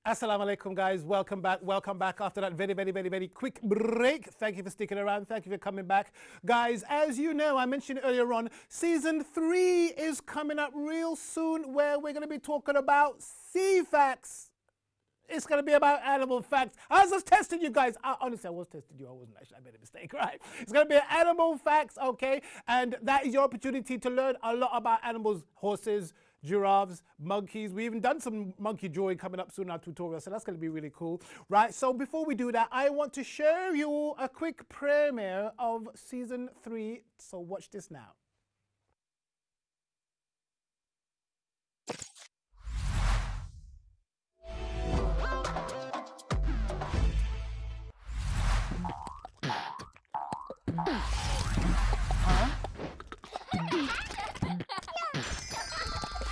Assalamu alaikum, guys. Welcome back. Welcome back after that very quick break. Thank you for sticking around. Thank you for coming back. Guys, as you know, I mentioned earlier on, season 3 is coming up real soon where we're going to be talking about sea facts. It's going to be about animal facts. I was just testing you guys. Honestly, I was testing you. I wasn't actually. I made a mistake, right? It's going to be animal facts, okay? And that is your opportunity to learn a lot about animals, horses, giraffes, monkeys. We even done some monkey drawing coming up soon in our tutorial, so that's going to be really cool, right? So before we do that, I want to show you a quick premiere of season 3. So watch this now.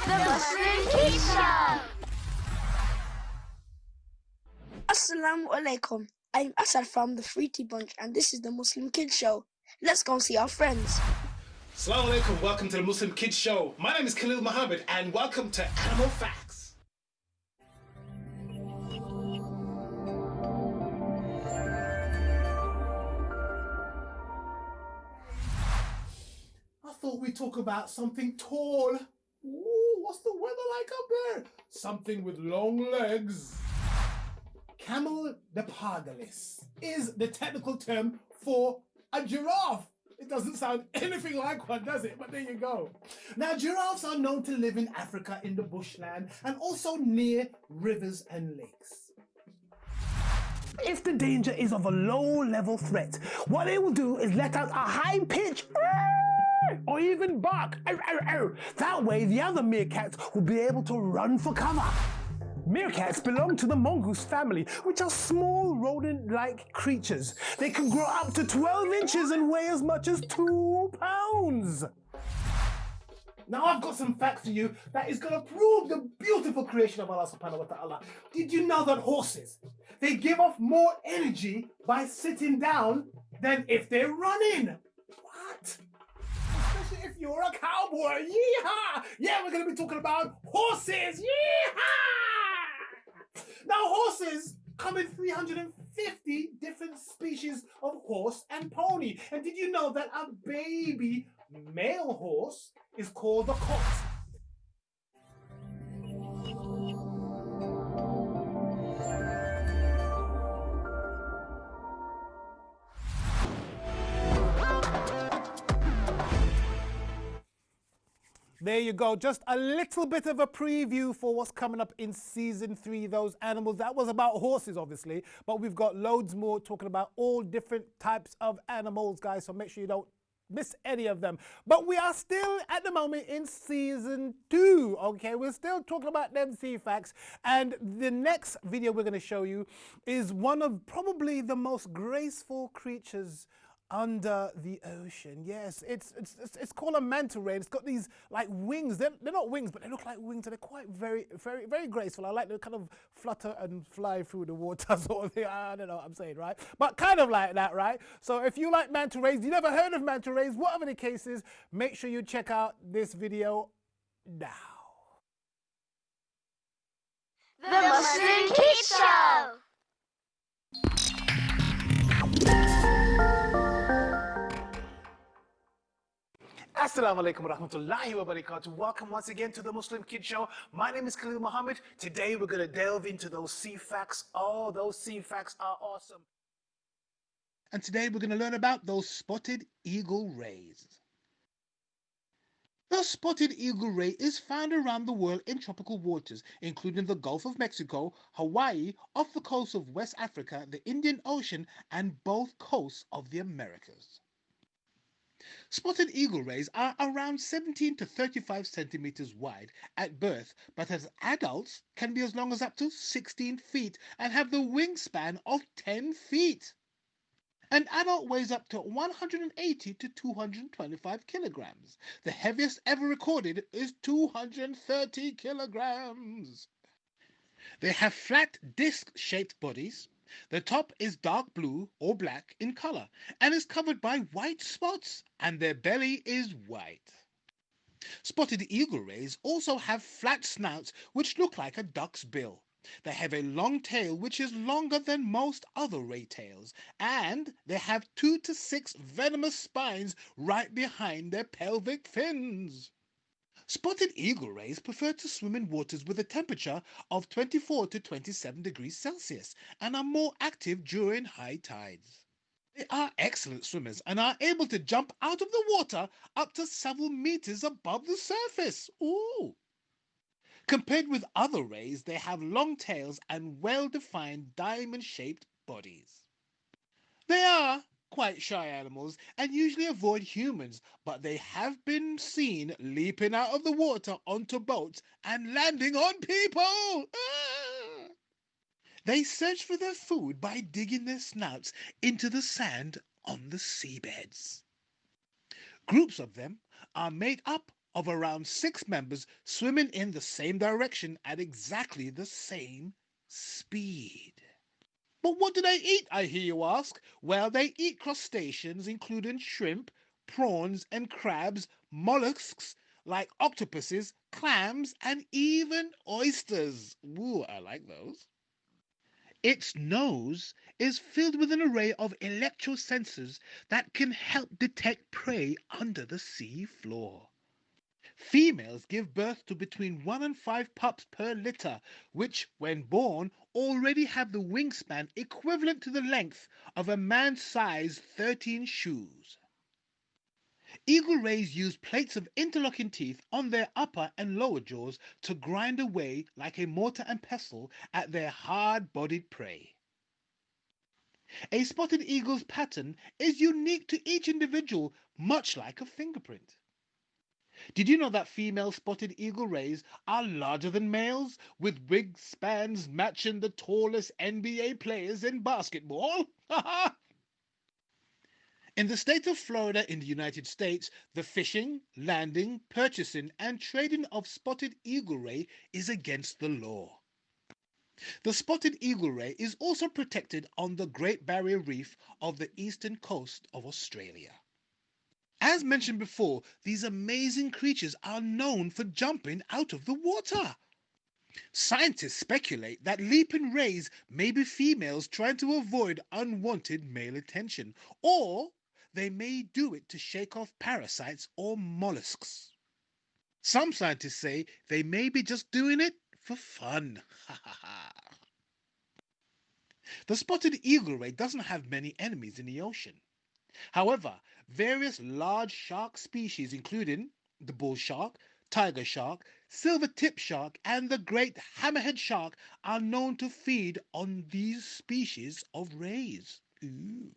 The Muslim Kids Show! Assalamu alaikum. I'm Asad from the Fruity Bunch and this is the Muslim Kids Show. Let's go see our friends. Assalamu alaikum, welcome to the Muslim Kids Show. My name is Khalil Muhammad and welcome to Animal Facts. I thought we'd talk about something tall. Ooh, what's the weather like up there? Something with long legs. Camelopardalis is the technical term for a giraffe. It doesn't sound anything like one, does it? But there you go. Now, giraffes are known to live in Africa in the bushland and also near rivers and lakes. If the danger is of a low-level threat, what they will do is let out a high-pitched or even bark. That way, the other meerkats will be able to run for cover. Meerkats belong to the mongoose family, which are small rodent-like creatures. They can grow up to 12 inches and weigh as much as 2 pounds. Now I've got some facts for you that is going to prove the beautiful creation of Allah subhanahu wa ta'ala. Did you know that horses, they give off more energy by sitting down than if they're running? What? Especially if you're a cowboy. Yeehaw! Yeah, we're going to be talking about horses. Yeehaw! Now horses come in 350 different species of horse and pony. And did you know that a baby male horse is called a colt? There you go, just a little bit of a preview for what's coming up in season 3, those animals. That was about horses, obviously, but we've got loads more talking about all different types of animals, guys, so make sure you don't miss any of them. But we are still at the moment in season 2, okay? We're still talking about them sea facts, and the next video we're going to show you is one of probably the most graceful creatures under the ocean. Yes, it's called a manta ray. It's got these like wings. They're not wings, but they look like wings, and they're quite very graceful. I like to kind of flutter and fly through the water sort of thing. I don't know what I'm saying, right? But kind of like that, right? So if you like manta rays, you never heard of manta rays, whatever the case is, make sure you check out this video now. The Muslim Kids Show! Assalamu alaikum wa rahmatullahi wa barakatuh. Welcome once again to the Muslim Kids Show. My name is Khalil Muhammad. Today we're going to delve into those sea facts. Oh, those sea facts are awesome. And today we're going to learn about those spotted eagle rays. The spotted eagle ray is found around the world in tropical waters, including the Gulf of Mexico, Hawaii, off the coast of West Africa, the Indian Ocean, and both coasts of the Americas. Spotted eagle rays are around 17 to 35 centimeters wide at birth, but as adults can be as long as up to 16 feet and have the wingspan of 10 feet. An adult weighs up to 180 to 225 kilograms. The heaviest ever recorded is 230 kilograms. They have flat disc-shaped bodies. The top is dark blue or black in color and is covered by white spots, and their belly is white. Spotted eagle rays also have flat snouts which look like a duck's bill. They have a long tail which is longer than most other ray tails, and they have 2 to 6 venomous spines right behind their pelvic fins. Spotted eagle rays prefer to swim in waters with a temperature of 24 to 27 degrees Celsius and are more active during high tides. They are excellent swimmers and are able to jump out of the water up to several meters above the surface. Ooh! Compared with other rays, they have long tails and well-defined diamond-shaped bodies. They are quite shy animals and usually avoid humans, but they have been seen leaping out of the water onto boats and landing on people. Ah! They search for their food by digging their snouts into the sand on the seabeds. Groups of them are made up of around 6 members swimming in the same direction at exactly the same speed. But what do they eat, I hear you ask? Well, they eat crustaceans, including shrimp, prawns, and crabs, mollusks like octopuses, clams, and even oysters. Ooh, I like those. Its nose is filled with an array of electrosensors that can help detect prey under the sea floor. Females give birth to between 1 and 5 pups per litter, which, when born, already have the wingspan equivalent to the length of a man-sized 13 shoes. Eagle rays use plates of interlocking teeth on their upper and lower jaws to grind away like a mortar and pestle at their hard-bodied prey. A spotted eagle's pattern is unique to each individual, much like a fingerprint. Did you know that female spotted eagle rays are larger than males, with wingspans matching the tallest NBA players in basketball? In the state of Florida in the United States, the fishing, landing, purchasing, and trading of spotted eagle ray is against the law. The spotted eagle ray is also protected on the Great Barrier Reef of the eastern coast of Australia. As mentioned before, these amazing creatures are known for jumping out of the water. Scientists speculate that leaping rays may be females trying to avoid unwanted male attention, or they may do it to shake off parasites or mollusks. Some scientists say they may be just doing it for fun. The spotted eagle ray doesn't have many enemies in the ocean. However, various large shark species, including the bull shark, tiger shark, silver tip shark, and the great hammerhead shark, are known to feed on these species of rays. Ooh.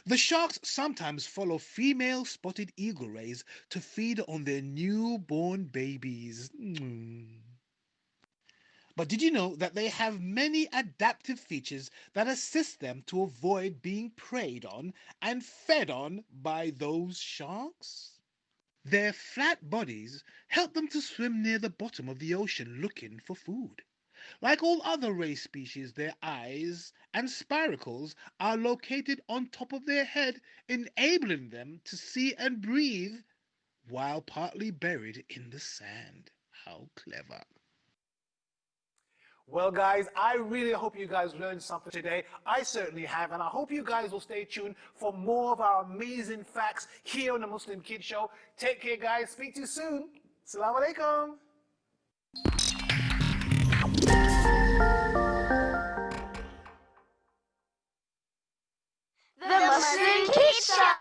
The sharks sometimes follow female spotted eagle rays to feed on their newborn babies. But did you know that they have many adaptive features that assist them to avoid being preyed on and fed on by those sharks? Their flat bodies help them to swim near the bottom of the ocean looking for food. Like all other ray species, their eyes and spiracles are located on top of their head, enabling them to see and breathe while partly buried in the sand. How clever. Well, guys, I really hope you guys learned something today. I certainly have, and I hope you guys will stay tuned for more of our amazing facts here on the Muslim Kid Show. Take care, guys. Speak to you soon. Assalamu alaikum. The Muslim Kid Show.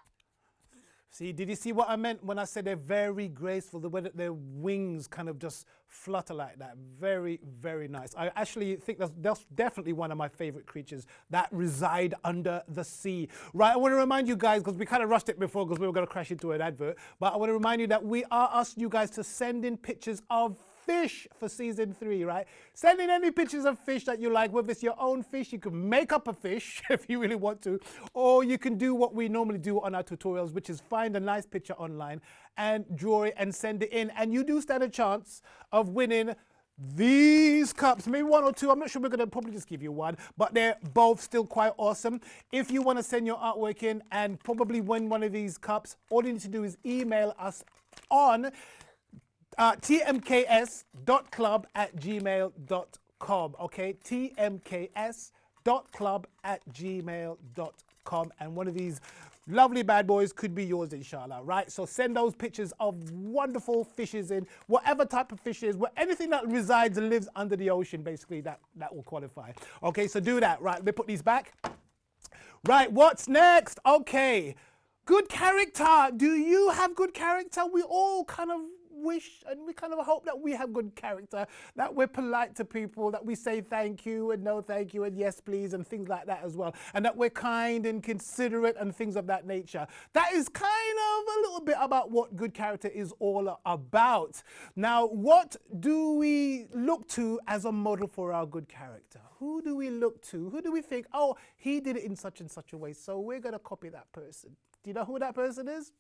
See, did you see what I meant when I said they're very graceful, the way that their wings kind of just flutter like that? Very, very nice. I actually think that's definitely one of my favorite creatures that reside under the sea. Right, I want to remind you guys, because we kind of rushed it before because we were going to crash into an advert, but I want to remind you that we are asking you guys to send in pictures of fish for season 3, right? Send in any pictures of fish that you like, whether it's your own fish, you can make up a fish if you really want to, or you can do what we normally do on our tutorials, which is find a nice picture online and draw it and send it in, and you do stand a chance of winning these cups, maybe 1 or 2. I'm not sure, we're going to probably just give you 1, but they're both still quite awesome. If you want to send your artwork in and probably win one of these cups, all you need to do is email us on tmks.club@gmail.com. tmks.club, okay? tmks.club@gmail.com. And one of these lovely bad boys could be yours, inshallah, right? So send those pictures of wonderful fishes in, whatever type of fish is, anything that resides and lives under the ocean, basically, that will qualify. Okay, so do that, right? Let me put these back. Right, what's next? Okay, good character. Do you have good character? We all kind of wish and we kind of hope that we have good character, that we're polite to people, that we say thank you and no thank you and yes please and things like that as well, and that we're kind and considerate and things of that nature. That is kind of a little bit about what good character is all about. Now, what do we look to as a model for our good character? Who do we look to? Who do we think, oh, he did it in such and such a way, so we're going to copy that person? Do you know who that person is?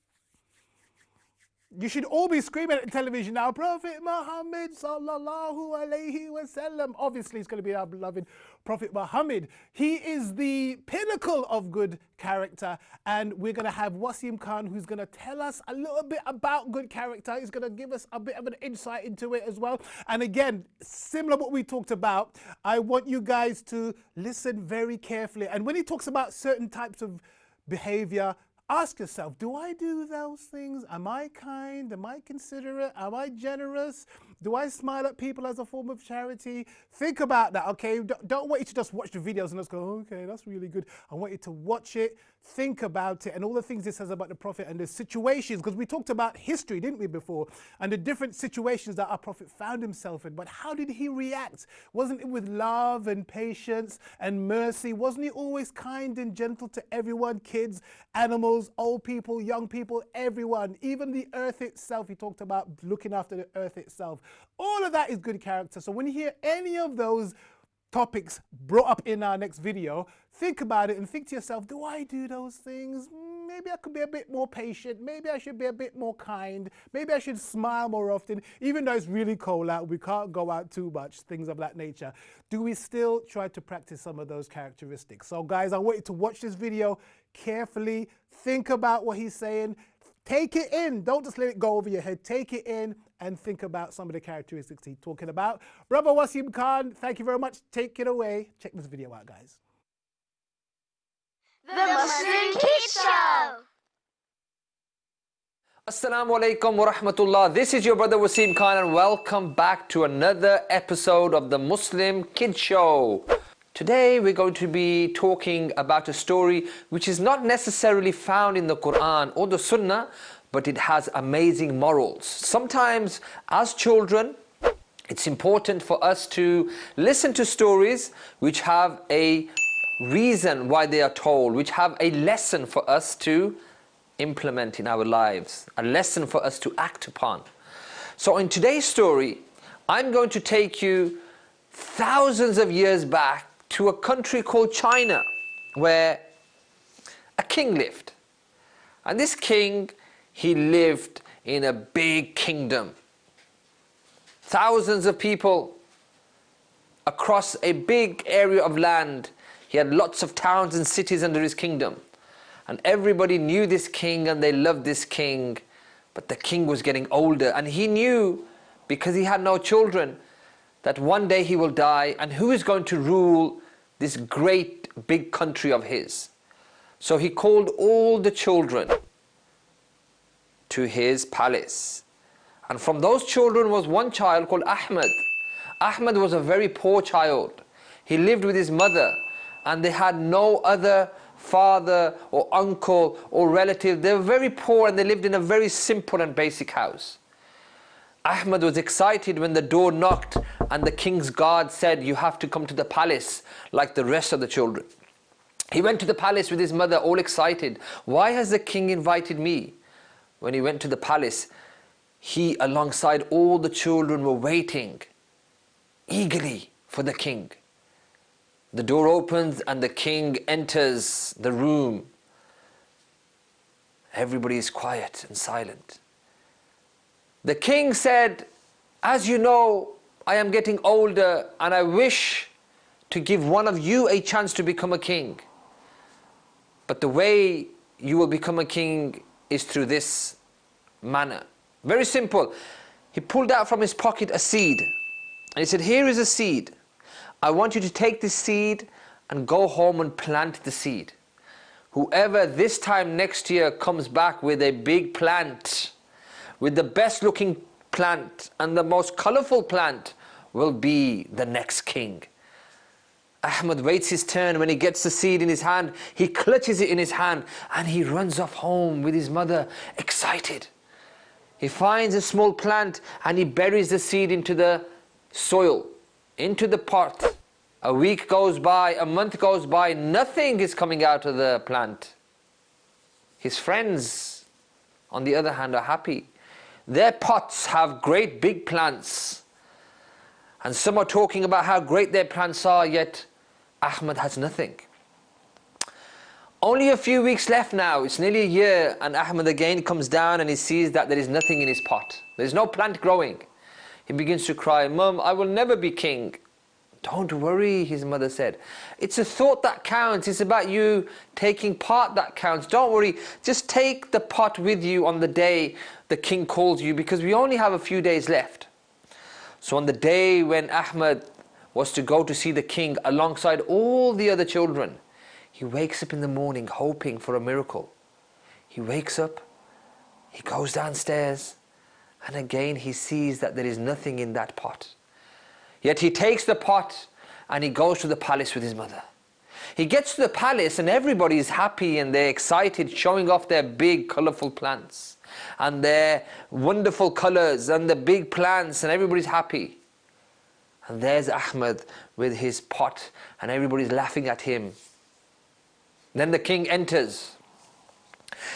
You should all be screaming at the television now, Prophet Muhammad sallallahu alaihi wasallam. Obviously, it's going to be our beloved Prophet Muhammad. He is the pinnacle of good character, and we're going to have Wasim Khan, who's going to tell us a little bit about good character. He's going to give us a bit of an insight into it as well. And again, similar to what we talked about, I want you guys to listen very carefully. And when he talks about certain types of behavior, ask yourself, do I do those things? Am I kind? Am I considerate? Am I generous? Do I smile at people as a form of charity? Think about that, okay? Don't want you to just watch the videos and just go, okay, that's really good. I want you to watch it, think about it, and all the things it says about the Prophet and the situations, because we talked about history, didn't we, before? And the different situations that our Prophet found himself in. But how did he react? Wasn't it with love and patience and mercy? Wasn't he always kind and gentle to everyone, kids, animals, old people, young people, everyone, even the earth itself? He talked about looking after the earth itself. All of that is good character. So when you hear any of those topics brought up in our next video, think about it and think to yourself, do I do those things? Maybe I could be a bit more patient. Maybe I should be a bit more kind. Maybe I should smile more often. Even though it's really cold out, we can't go out too much, things of that nature. Do we still try to practice some of those characteristics? So guys, I want you to watch this video carefully. Think about what he's saying. Take it in. Don't just let it go over your head. Take it in and think about some of the characteristics he's talking about. Brother Wasim Khan, thank you very much. Take it away. Check this video out, guys. The Muslim Kids Show. Assalamu alaikum wa rahmatullah. This is your brother Wasim Khan and welcome back to another episode of the Muslim Kids Show. Today we're going to be talking about a story which is not necessarily found in the Quran or the Sunnah, but it has amazing morals. Sometimes as children, it's important for us to listen to stories which have a reason why they are told, which have a lesson for us to implement in our lives, a lesson for us to act upon. So in today's story, I'm going to take you thousands of years back to a country called China, where a king lived. And this king, he lived in a big kingdom. Thousands of people across a big area of land. He had lots of towns and cities under his kingdom. And everybody knew this king and they loved this king. But the king was getting older and he knew, because he had no children, that one day he will die, and who is going to rule this great big country of his? So he called all the children to his palace. And from those children was one child called Ahmed. Ahmed was a very poor child. He lived with his mother and they had no other father or uncle or relative. They were very poor and they lived in a very simple and basic house. Ahmed was excited when the door knocked and the king's guard said, you have to come to the palace like the rest of the children. He went to the palace with his mother, all excited. Why has the king invited me? When he went to the palace, he, alongside all the children, were waiting eagerly for the king. The door opens and the king enters the room. Everybody is quiet and silent. The king said, as you know, I am getting older and I wish to give one of you a chance to become a king. But the way you will become a king is through this manner. Very simple. He pulled out from his pocket a seed and he said, here is a seed. I want you to take this seed and go home and plant the seed. Whoever this time next year comes back with a big plant, with the best looking plant and the most colorful plant, will be the next king. Ahmed waits his turn. When he gets the seed in his hand, he clutches it in his hand and he runs off home with his mother, excited. He finds a small plant and he buries the seed into the soil, into the pot. A week goes by, a month goes by, nothing is coming out of the plant. His friends, on the other hand, are happy. Their pots have great big plants. And some are talking about how great their plants are, yet Ahmed has nothing. Only a few weeks left now, it's nearly a year, and Ahmed again comes down and he sees that there is nothing in his pot. There is no plant growing. He begins to cry, "Mum, I will never be king." "Don't worry," his mother said. "It's a thought that counts. It's about you taking part that counts. Don't worry. Just take the pot with you on the day the king calls you, because we only have a few days left." So on the day when Ahmed was to go to see the king alongside all the other children, he wakes up in the morning hoping for a miracle. He wakes up, he goes downstairs, and again he sees that there is nothing in that pot. Yet he takes the pot and he goes to the palace with his mother. He gets to the palace and everybody is happy and they're excited, showing off their big colorful plants and their wonderful colors and the big plants, and everybody's happy. And there's Ahmed with his pot and everybody's laughing at him. Then the king enters.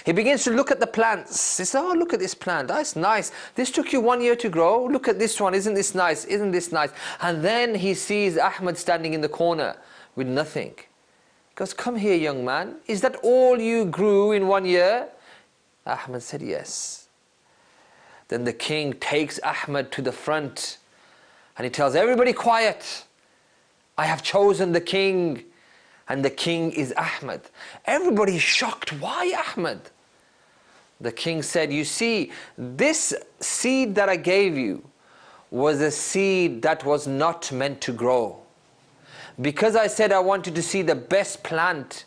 He begins to look at the plants. He says, "Oh, look at this plant. That's nice. This took you 1 year to grow. Look at this one. Isn't this nice? Isn't this nice?" And then he sees Ahmed standing in the corner with nothing. He goes, "Come here, young man. Is that all you grew in 1 year?" Ahmed said, "Yes." Then the king takes Ahmed to the front and he tells everybody, "Quiet. I have chosen the king. And the king is Ahmed." Everybody is shocked. "Why Ahmed?" The king said, "You see, this seed that I gave you was a seed that was not meant to grow. Because I said I wanted to see the best plant,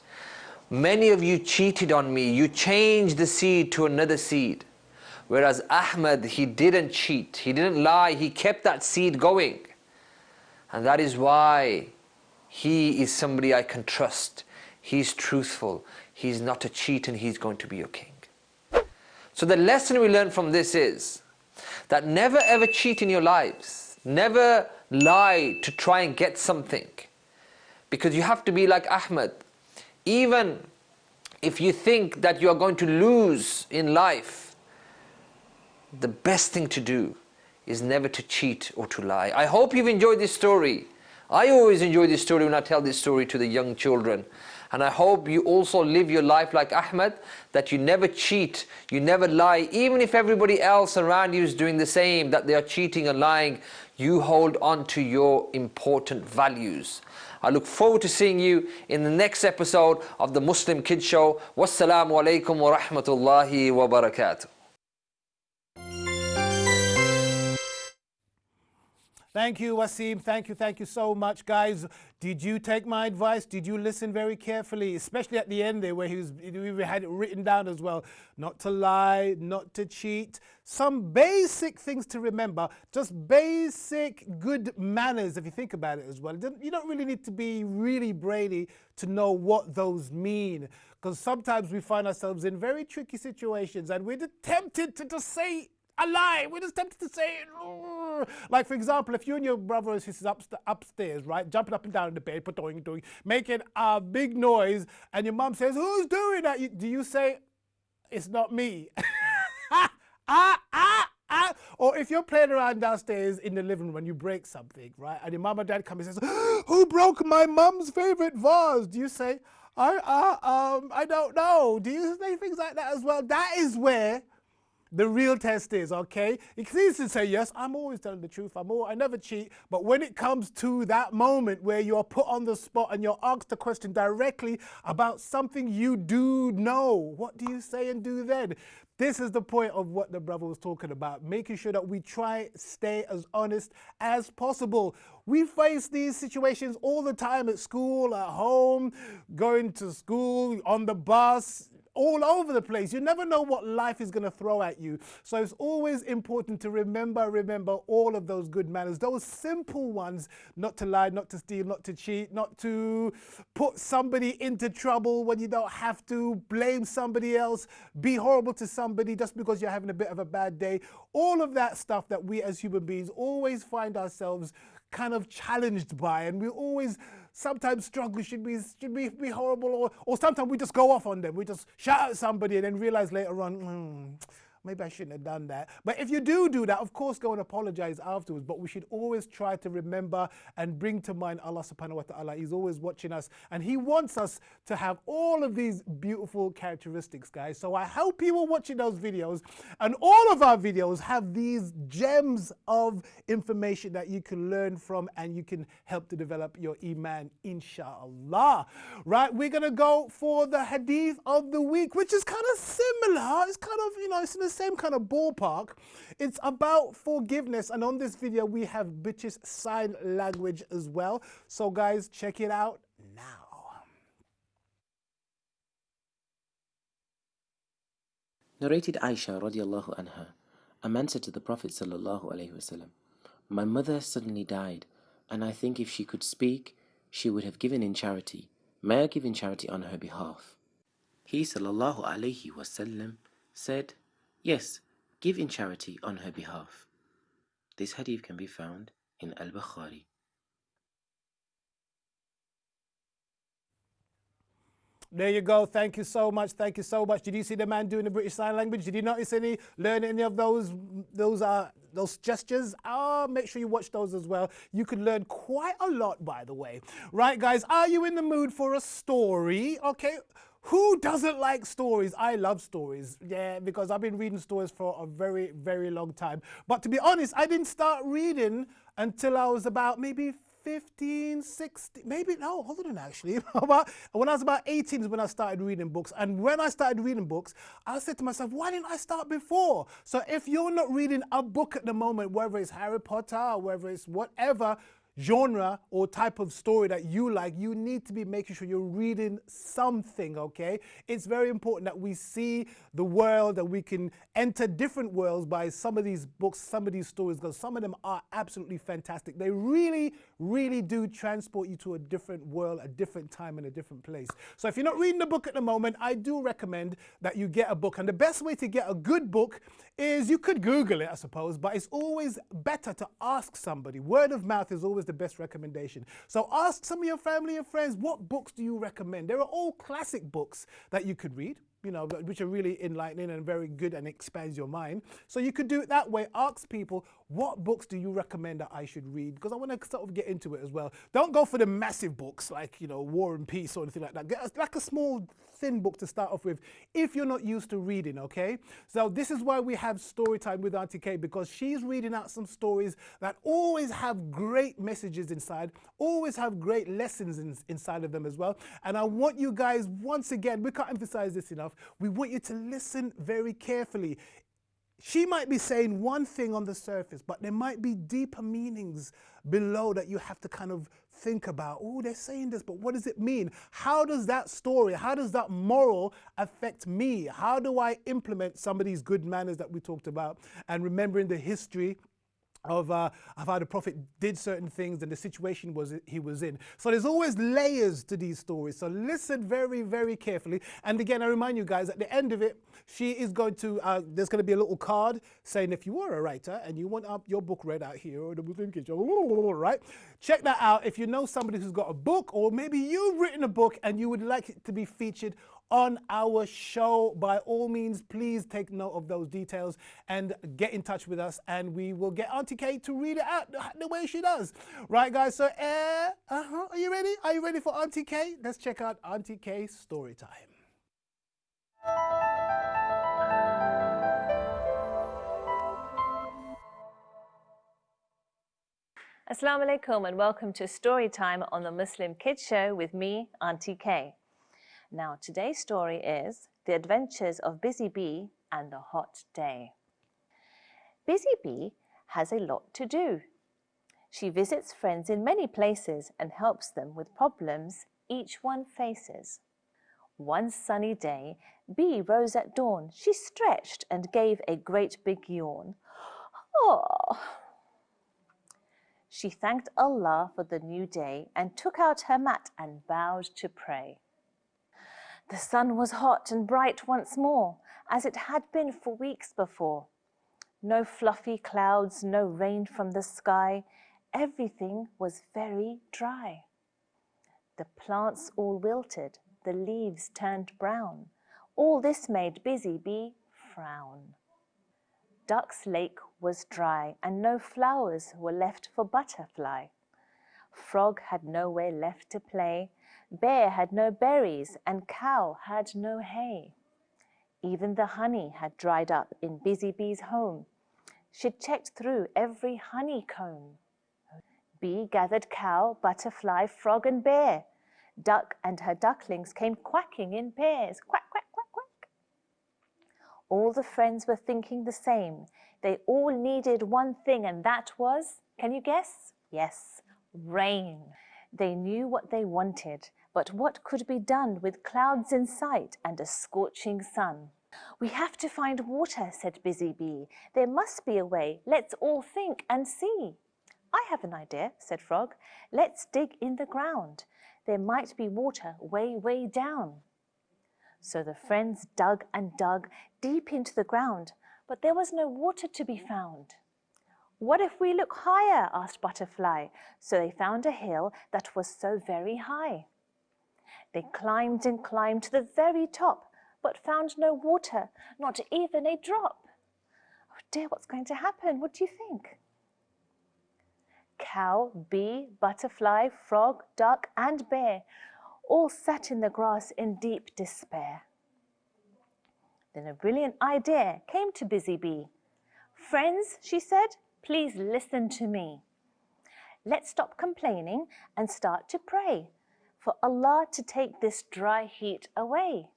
many of you cheated on me. You changed the seed to another seed. Whereas Ahmed, he didn't cheat. He didn't lie. He kept that seed going. And that is why he is somebody I can trust. He's truthful. He's not a cheat, and he's going to be your king." So the lesson we learn from this is that never ever cheat in your lives. Never lie to try and get something. Because you have to be like Ahmed. Even if you think that you are going to lose in life, the best thing to do is never to cheat or to lie. I hope you've enjoyed this story. I always enjoy this story when I tell this story to the young children. And I hope you also live your life like Ahmed, that you never cheat, you never lie. Even if everybody else around you is doing the same, that they are cheating and lying, you hold on to your important values. I look forward to seeing you in the next episode of the Muslim Kids Show. Wassalamu alaikum wa rahmatullahi wa barakatuh. Thank you, Wasim. Thank you so much, guys. Did you take my advice? Did you listen very carefully? Especially at the end there where we had it written down as well. Not to lie, not to cheat. Some basic things to remember. Just basic good manners, if you think about it as well. You don't really need to be really brainy to know what those mean. Because sometimes we find ourselves in very tricky situations and we're tempted to just say a lie. We're just tempted to say it. Like, for example, if you and your brother or sister upstairs, right, jumping up and down in the bed, making a big noise, and your mum says, "Who's doing that?" Do you say, "It's not me"? Or if you're playing around downstairs in the living room and you break something, right, and your mum and dad come and says, "Who broke my mum's favorite vase?" Do you say, I don't know? Do you say things like that as well? That is where the real test is, okay? It's easy to say, yes, I'm always telling the truth, I never cheat, but when it comes to that moment where you're put on the spot and you're asked a question directly about something you do know, what do you say and do then? This is the point of what the brother was talking about, making sure that we try stay as honest as possible. We face these situations all the time at school, at home, going to school, on the bus, all over the place. You never know what life is going to throw at you. So it's always important to remember all of those good manners, those simple ones, not to lie, not to steal, not to cheat, not to put somebody into trouble when you don't have to, blame somebody else, be horrible to somebody just because you're having a bit of a bad day. All of that stuff that we as human beings always find ourselves kind of challenged by, and we always sometimes struggle, should we be horrible, or sometimes we just go off on them. We just shout at somebody and then realize later on, maybe I shouldn't have done that. But if you do that, of course, go and apologize afterwards. But we should always try to remember and bring to mind Allah subhanahu wa ta'ala. He's always watching us, and He wants us to have all of these beautiful characteristics, guys. So I hope you are watching those videos, and all of our videos have these gems of information that you can learn from, and you can help to develop your iman, inshallah. Right, we're going to go for the hadith of the week, which is kind of similar. It's kind of, it's in the same kind of ballpark. It's about forgiveness, and on this video we have British Sign Language as well. So guys, check it out now. Narrated Aisha radiallahu anha, a man said to the Prophet sallallahu alaihi wasallam, "My mother suddenly died, and I think if she could speak, she would have given in charity. May I give in charity on her behalf?" He sallallahu alaihi wasallam said, "Yes, give in charity on her behalf." This hadith can be found in Al-Bukhari. There you go. Thank you so much. Thank you so much. Did you see the man doing the British Sign Language? Did you notice learn any of those gestures? Make sure you watch those as well. You could learn quite a lot, by the way. Right, guys, are you in the mood for a story? Okay. Who doesn't like stories? I love stories, yeah, because I've been reading stories for a very, very long time. But to be honest, I didn't start reading until I was about maybe 15, 16, maybe, no, hold on actually. When I was about 18 is when I started reading books. And when I started reading books, I said to myself, why didn't I start before? So if you're not reading a book at the moment, whether it's Harry Potter or whether it's whatever genre or type of story that you like, you need to be making sure you're reading something, okay? It's very important that we see the world, that we can enter different worlds by some of these books, some of these stories, because some of them are absolutely fantastic. They really, really do transport you to a different world, a different time, and a different place. So if you're not reading the book at the moment, I do recommend that you get a book. And the best way to get a good book is, you could Google it, I suppose, but it's always better to ask somebody. Word of mouth is always the best recommendation. So ask some of your family and friends, what books do you recommend? There are all classic books that you could read, which are really enlightening and very good and expands your mind. So you could do it that way. Ask people, what books do you recommend that I should read? Because I want to sort of get into it as well. Don't go for the massive books like, War and Peace or anything like that. Get like a small, thin book to start off with if you're not used to reading, okay? So this is why we have story time with Auntie Kay, because she's reading out some stories that always have great messages inside, always have great lessons inside of them as well. And I want you guys, once again, we can't emphasize this enough, we want you to listen very carefully. She might be saying one thing on the surface, but there might be deeper meanings below that you have to kind of think about. Oh, they're saying this, but what does it mean? How does that story, how does that moral affect me? How do I implement some of these good manners that we talked about? And remembering the history of how the Prophet did certain things and the situation he was in. So there's always layers to these stories. So listen very, very carefully. And again, I remind you guys, at the end of it, she is going to, there's going to be a little card saying if you are a writer and you want your book read out here, or the Muslim Kid Show, right? Check that out. If you know somebody who's got a book, or maybe you've written a book and you would like it to be featured on our show, by all means, please take note of those details and get in touch with us, and we will get Auntie Kay to read it out the way she does. Right, guys? So, are you ready? Are you ready for Auntie Kay? Let's check out Auntie Kay's story time. Assalamu alaikum and welcome to Story Time on the Muslim Kids Show with me, Auntie Kay. Now, today's story is The Adventures of Busy Bee and the Hot Day. Busy Bee has a lot to do. She visits friends in many places and helps them with problems each one faces. One sunny day, Bee rose at dawn. She stretched and gave a great big yawn. Oh! She thanked Allah for the new day and took out her mat and bowed to pray. The sun was hot and bright once more, as it had been for weeks before. No fluffy clouds, no rain from the sky. Everything was very dry. The plants all wilted, the leaves turned brown. All this made Busy Bee frown. Duck's lake was dry and no flowers were left for Butterfly. Frog had nowhere left to play. Bear had no berries and Cow had no hay. Even the honey had dried up in Busy Bee's home. She'd checked through every honeycomb. Bee gathered Cow, Butterfly, Frog and Bear. Duck and her ducklings came quacking in pairs. Quack, quack, quack, quack. All the friends were thinking the same. They all needed one thing, and that was, can you guess? Yes, rain. They knew what they wanted, but what could be done with clouds in sight and a scorching sun? We have to find water, said Busy Bee. There must be a way. Let's all think and see. I have an idea, said Frog. Let's dig in the ground. There might be water way, way down. So the friends dug and dug deep into the ground, but there was no water to be found. What if we look higher? Asked Butterfly. So they found a hill that was so very high. They climbed and climbed to the very top, but found no water, not even a drop. Oh dear, what's going to happen? What do you think? Cow, Bee, Butterfly, Frog, Duck and Bear all sat in the grass in deep despair. Then a brilliant idea came to Busy Bee. Friends, she said, please listen to me. Let's stop complaining and start to pray for Allah to take this dry heat away.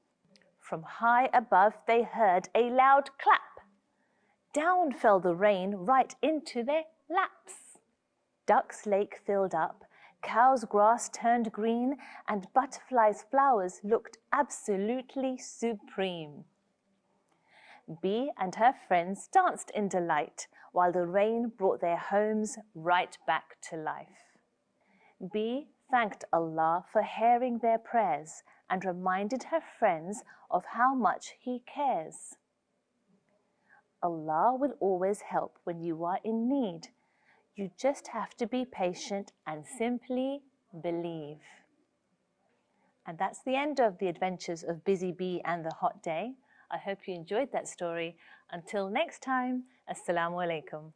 From high above they heard a loud clap. Down fell the rain right into their laps. Duck's lake filled up, Cow's grass turned green, and Butterfly's flowers looked absolutely supreme. Bee and her friends danced in delight, while the rain brought their homes right back to life. Bee thanked Allah for hearing their prayers and reminded her friends of how much He cares. Allah will always help when you are in need. You just have to be patient and simply believe. And that's the end of the adventures of Busy Bee and the Hot Day. I hope you enjoyed that story. Until next time, Assalamu alaikum.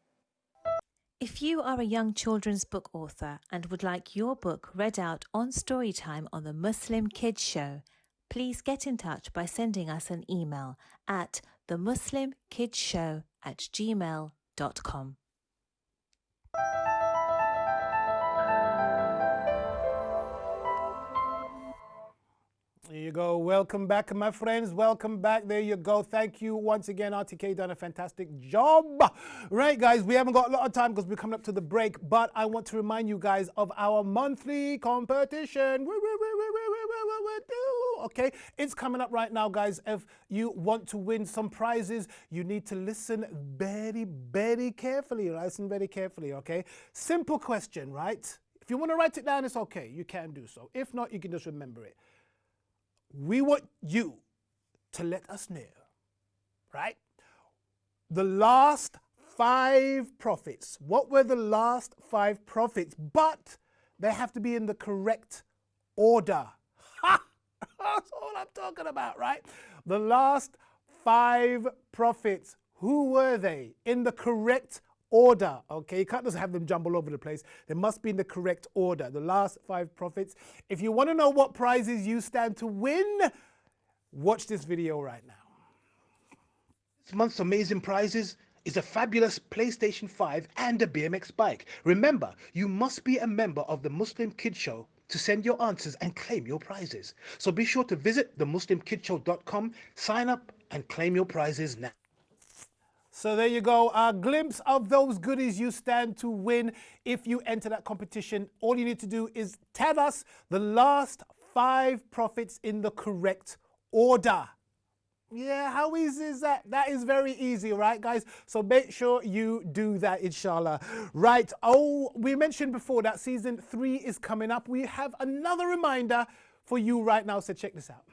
If you are a young children's book author and would like your book read out on Storytime on the Muslim Kids Show, please get in touch by sending us an email at themuslimkidshow@gmail.com. There you go. Welcome back, my friends. Welcome back. There you go. Thank you once again. RTK done a fantastic job. Right, guys, we haven't got a lot of time because we're coming up to the break, but I want to remind you guys of our monthly competition. Okay, it's coming up right now, guys. If you want to win some prizes, you need to listen very, very carefully. Listen very carefully, okay? Simple question, right? If you want to write it down, it's okay. You can do so. If not, you can just remember it. We want you to let us know, right? The last 5 prophets. What were the last 5 prophets? But they have to be in the correct order. Ha! That's all I'm talking about, right? The last 5 prophets. Who were they? In the correct order, okay? You can't just have them jumble all over the place. They must be in the correct order. The last 5 prophets. If you want to know what prizes you stand to win, watch this video right now. This month's amazing prizes is a fabulous PlayStation 5 and a BMX bike. Remember, you must be a member of the Muslim Kids Show to send your answers and claim your prizes. So be sure to visit themuslimkidshow.com, sign up and claim your prizes now. So there you go, a glimpse of those goodies you stand to win if you enter that competition. All you need to do is tell us the last 5 prophets in the correct order. Yeah, how easy is that? That is very easy, right, guys? So make sure you do that, inshallah. Right, we mentioned before that season 3 is coming up. We have another reminder for you right now, so check this out.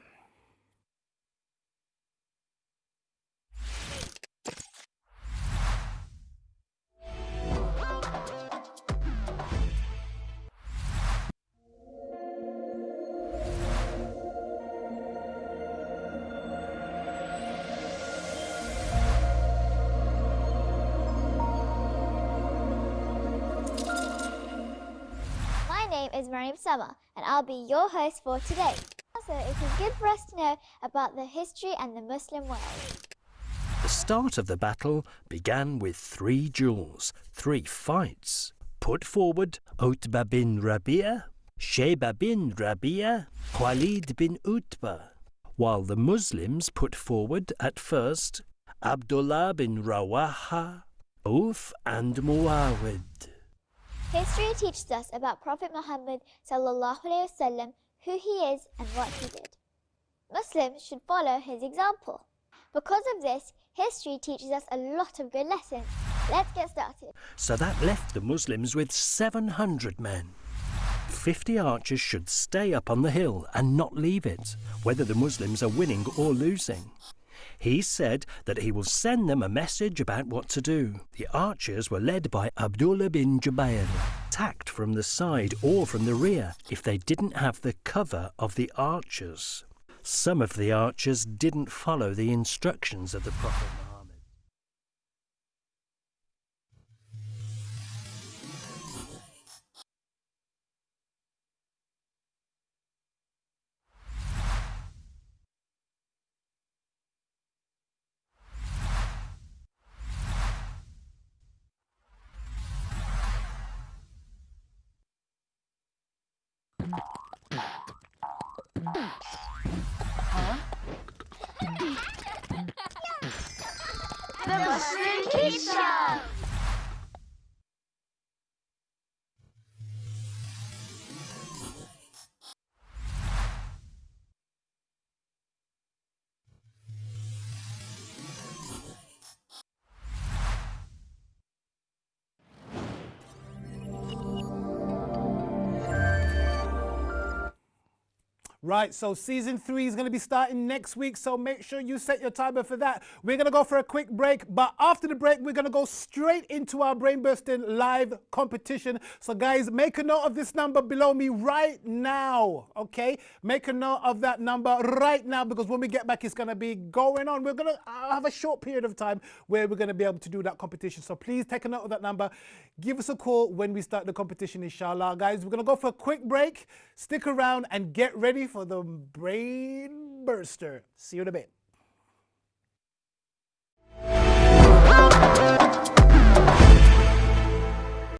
My name is Mariam Sama, and I'll be your host for today. Also, it is good for us to know about the history and the Muslim world. The start of the battle began with 3 duels, 3 fights. Put forward Utbah bin Rabi'ah, Shayba bin Rabi'ah, Khalid bin Utbah, while the Muslims put forward at first Abdullah bin Rawaha, Auf and Muawid. History teaches us about Prophet Muhammad sallallahu alaihi wasallam, who he is and what he did. Muslims should follow his example. Because of this, history teaches us a lot of good lessons. Let's get started. So that left the Muslims with 700 men. 50 archers should stay up on the hill and not leave it, whether the Muslims are winning or losing. He said that he will send them a message about what to do. The archers were led by Abdullah bin Jubayr, attacked from the side or from the rear if they didn't have the cover of the archers. Some of the archers didn't follow the instructions of the Prophet Muhammad. The Muslim Kids Show! Right, so season 3 is going to be starting next week, so make sure you set your timer for that. We're going to go for a quick break, but after the break, we're going to go straight into our Brain Bursting live competition. So guys, make a note of this number below me right now, okay? Make a note of that number right now, because when we get back, it's going to be going on. We're going to have a short period of time where we're going to be able to do that competition. So please take a note of that number. Give us a call when we start the competition, inshallah. Guys, we're going to go for a quick break. Stick around and get ready for the Brain Burster. See you in a bit.